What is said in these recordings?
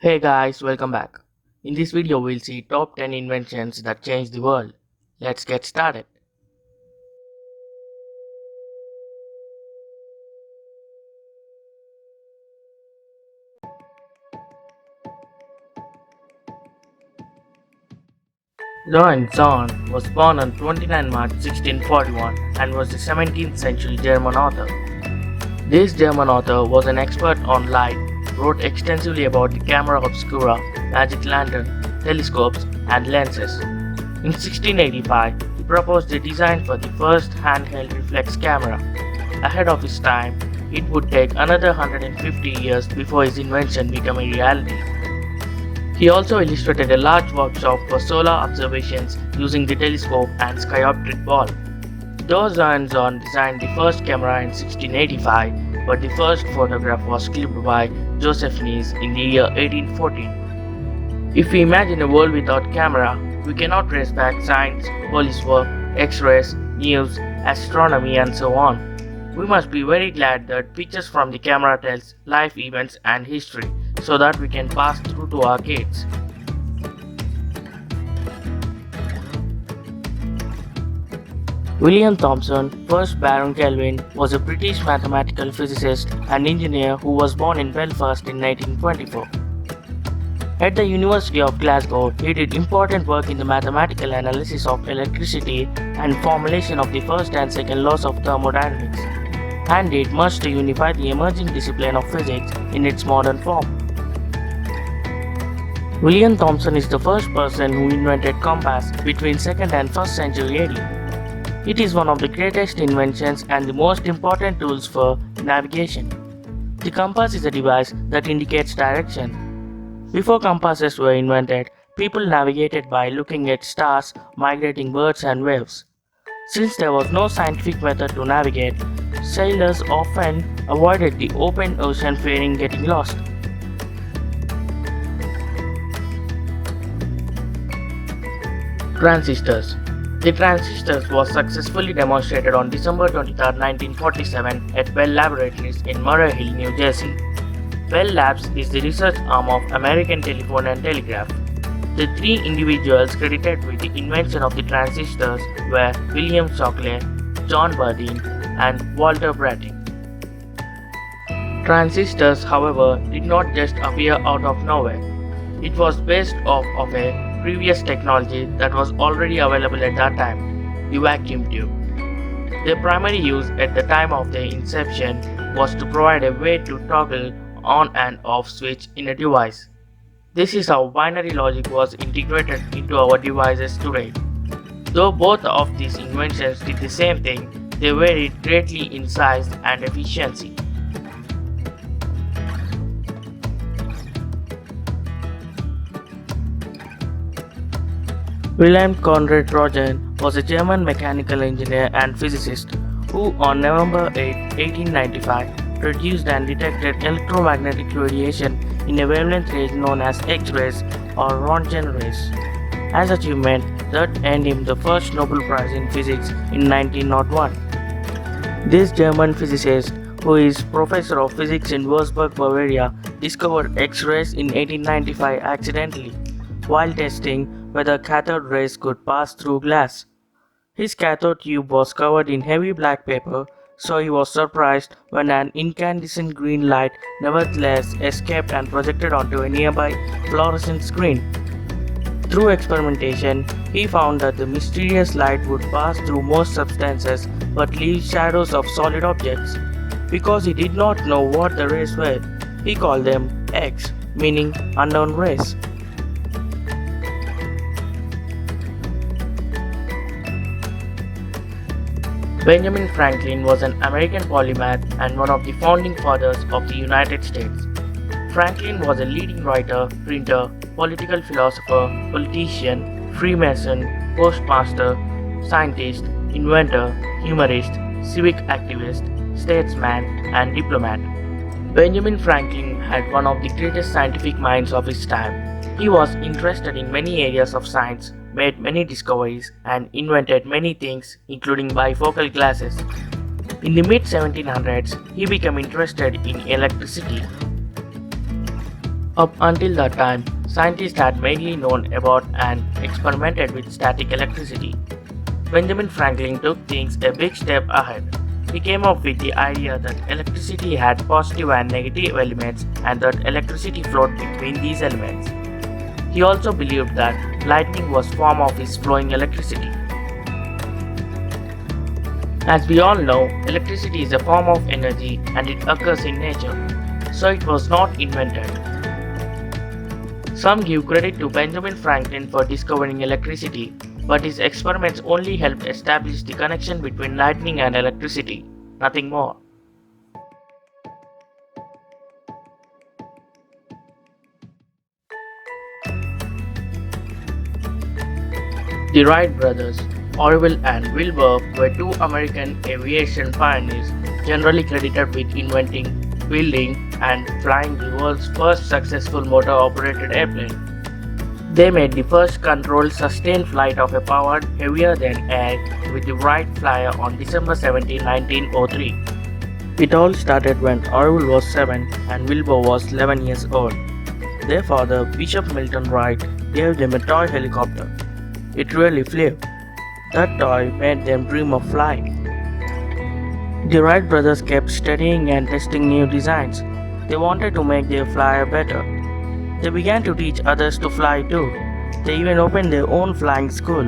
Hey guys, welcome back. In this video, we'll see top 10 inventions that changed the world. Let's get started. Lorenz Zorn was born on 29 March 1641 and was a 17th century German author. This German author was an expert on light, wrote extensively about the camera obscura, magic lantern, telescopes, and lenses. In 1685, he proposed a design for the first handheld reflex camera. Ahead of his time, it would take another 150 years before his invention became a reality. He also illustrated a large workshop for solar observations using the telescope and skyoptic ball. Though Zorn designed the first camera in 1685, but the first photograph was clipped by Joseph Nies in the year 1814. If we imagine a world without camera, we cannot trace back science, police work, X-rays, news, astronomy, and so on. We must be very glad that pictures from the camera tells life events and history so that we can pass through to our kids. William Thomson, first Baron Kelvin, was a British mathematical physicist and engineer who was born in Belfast in 1924. At the University of Glasgow, he did important work in the mathematical analysis of electricity and formulation of the first and second laws of thermodynamics, and did much to unify the emerging discipline of physics in its modern form. William Thomson is the first person who invented compass between 2nd and 1st century AD. It is one of the greatest inventions and the most important tools for navigation. The compass is a device that indicates direction. Before compasses were invented, people navigated by looking at stars, migrating birds, and waves. Since there was no scientific method to navigate, sailors often avoided the open ocean fearing getting lost. Transistors. The transistors was successfully demonstrated on December 23, 1947 at Bell Laboratories in Murray Hill, New Jersey. Bell Labs is the research arm of American Telephone and Telegraph. The three individuals credited with the invention of the transistors were William Shockley, John Bardeen, and Walter Brattain. Transistors, however, did not just appear out of nowhere. It was based off of a previous technology that was already available at that time, the vacuum tube. Their primary use at the time of their inception was to provide a way to toggle on and off switch in a device. This is how binary logic was integrated into our devices today. Though both of these inventions did the same thing, they varied greatly in size and efficiency. Wilhelm Conrad Roentgen was a German mechanical engineer and physicist who, on November 8, 1895, produced and detected electromagnetic radiation in a wavelength range known as X-rays or Roentgen rays. As achievement that earned him the first Nobel Prize in Physics in 1901. This German physicist, who is professor of physics in Würzburg, Bavaria, discovered X-rays in 1895 accidentally while testing whether cathode rays could pass through glass. His cathode tube was covered in heavy black paper, so he was surprised when an incandescent green light nevertheless escaped and projected onto a nearby fluorescent screen. Through experimentation, he found that the mysterious light would pass through most substances but leave shadows of solid objects. Because he did not know what the rays were, he called them X, meaning unknown rays. Benjamin Franklin was an American polymath and one of the founding fathers of the United States. Franklin was a leading writer, printer, political philosopher, politician, Freemason, postmaster, scientist, inventor, humorist, civic activist, statesman, and diplomat. Benjamin Franklin had one of the greatest scientific minds of his time. He was interested in many areas of science, made many discoveries, and invented many things, including bifocal glasses. In the mid 1700s, he became interested in electricity. Up until that time, scientists had mainly known about and experimented with static electricity. Benjamin Franklin took things a big step ahead. He came up with the idea that electricity had positive and negative elements and that electricity flowed between these elements. He also believed that lightning was a form of his flowing electricity. As we all know, electricity is a form of energy and it occurs in nature, so it was not invented. Some give credit to Benjamin Franklin for discovering electricity, but his experiments only helped establish the connection between lightning and electricity, nothing more. The Wright brothers, Orville and Wilbur, were two American aviation pioneers, generally credited with inventing, building, and flying the world's first successful motor-operated airplane. They made the first controlled sustained flight of a powered heavier than air with the Wright Flyer on December 17, 1903. It all started when Orville was 7 and Wilbur was 11 years old. Their father, Bishop Milton Wright, gave them a toy helicopter. It really flew. That toy made them dream of flying. The Wright brothers kept studying and testing new designs. They wanted to make their flyer better. They began to teach others to fly too. They even opened their own flying school.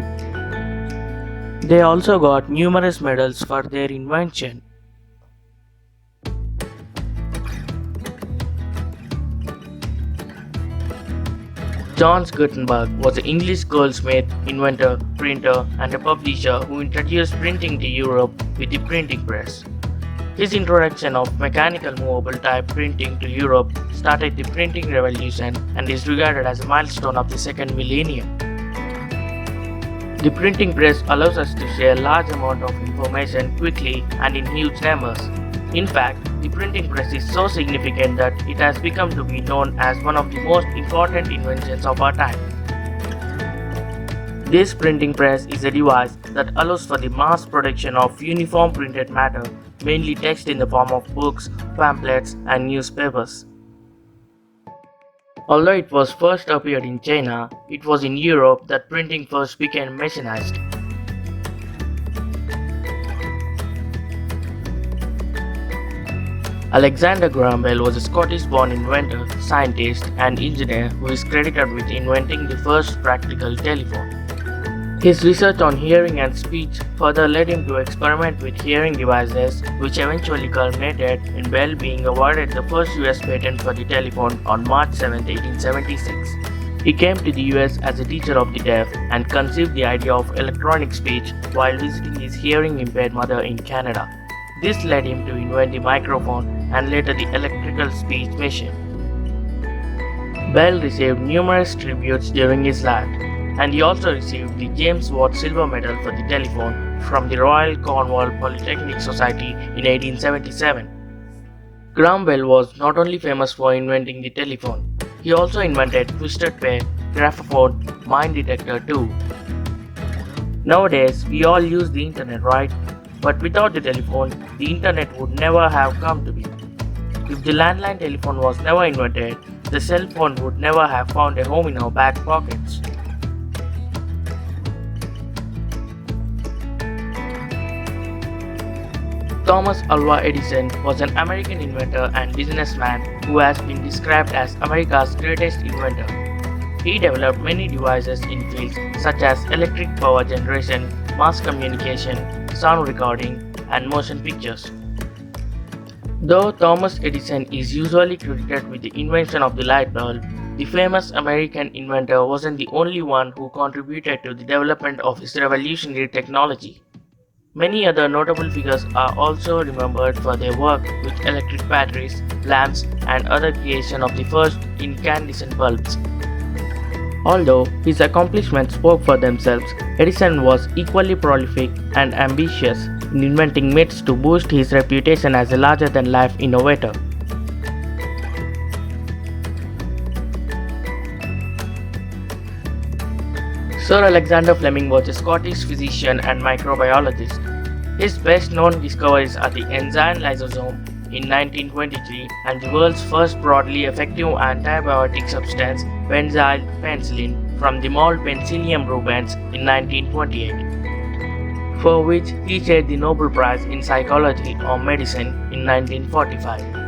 They also got numerous medals for their invention. John Gutenberg was an English goldsmith, inventor, printer, and a publisher who introduced printing to Europe with the printing press. His introduction of mechanical movable type printing to Europe started the printing revolution and is regarded as a milestone of the second millennium. The printing press allows us to share large amount of information quickly and in huge numbers. In fact, the printing press is so significant that it has become to be known as one of the most important inventions of our time. This printing press is a device that allows for the mass production of uniform printed matter, mainly text in the form of books, pamphlets, and newspapers. Although it was first appeared in China, it was in Europe that printing first became mechanized. Alexander Graham Bell was a Scottish-born inventor, scientist, and engineer who is credited with inventing the first practical telephone. His research on hearing and speech further led him to experiment with hearing devices, which eventually culminated in Bell being awarded the first US patent for the telephone on March 7, 1876. He came to the US as a teacher of the deaf and conceived the idea of electronic speech while visiting his hearing-impaired mother in Canada. This led him to invent the microphone and later the electrical speech machine. Bell received numerous tributes during his life, and he also received the James Watt Silver Medal for the telephone from the Royal Cornwall Polytechnic Society in 1877. Graham Bell was not only famous for inventing the telephone, he also invented twisted pair, graphophone, mine detector too. Nowadays, we all use the internet, right? But without the telephone, the internet would never have come to be. If the landline telephone was never invented, the cell phone would never have found a home in our back pockets. Thomas Alva Edison was an American inventor and businessman who has been described as America's greatest inventor. He developed many devices in fields such as electric power generation, mass communication, sound recording, and motion pictures. Though Thomas Edison is usually credited with the invention of the light bulb, the famous American inventor wasn't the only one who contributed to the development of his revolutionary technology. Many other notable figures are also remembered for their work with electric batteries, lamps, and other creation of the first incandescent bulbs. Although his accomplishments spoke for themselves, Edison was equally prolific and ambitious in inventing myths to boost his reputation as a larger-than-life innovator. Sir Alexander Fleming was a Scottish physician and microbiologist. His best-known discoveries are the enzyme lysosome, in 1923 and the world's first broadly effective antibiotic substance, benzyl penicillin, from the mold Penicillium rubens in 1928, for which he shared the Nobel Prize in Psychology or Medicine in 1945.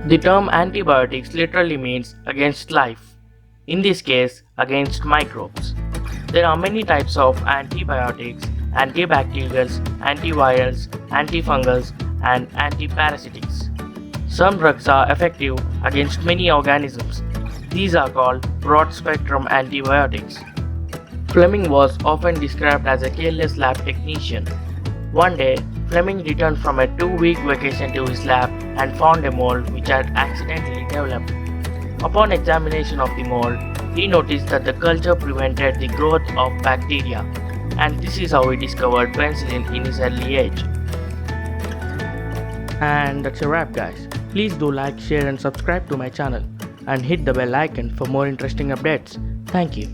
The term antibiotics literally means against life, in this case against microbes. There are many types of antibiotics: antibacterials, antivirals, antifungals, and antiparasitics. Some drugs are effective against many organisms. These are called broad-spectrum antibiotics. Fleming was often described as a careless lab technician. One day, Fleming returned from a 2-week vacation to his lab and found a mold which had accidentally developed. Upon examination of the mold, he noticed that the culture prevented the growth of bacteria, and this is how he discovered penicillin in his early age. And that's a wrap, guys. Please do like, share and subscribe to my channel and hit the bell icon for more interesting updates. Thank you.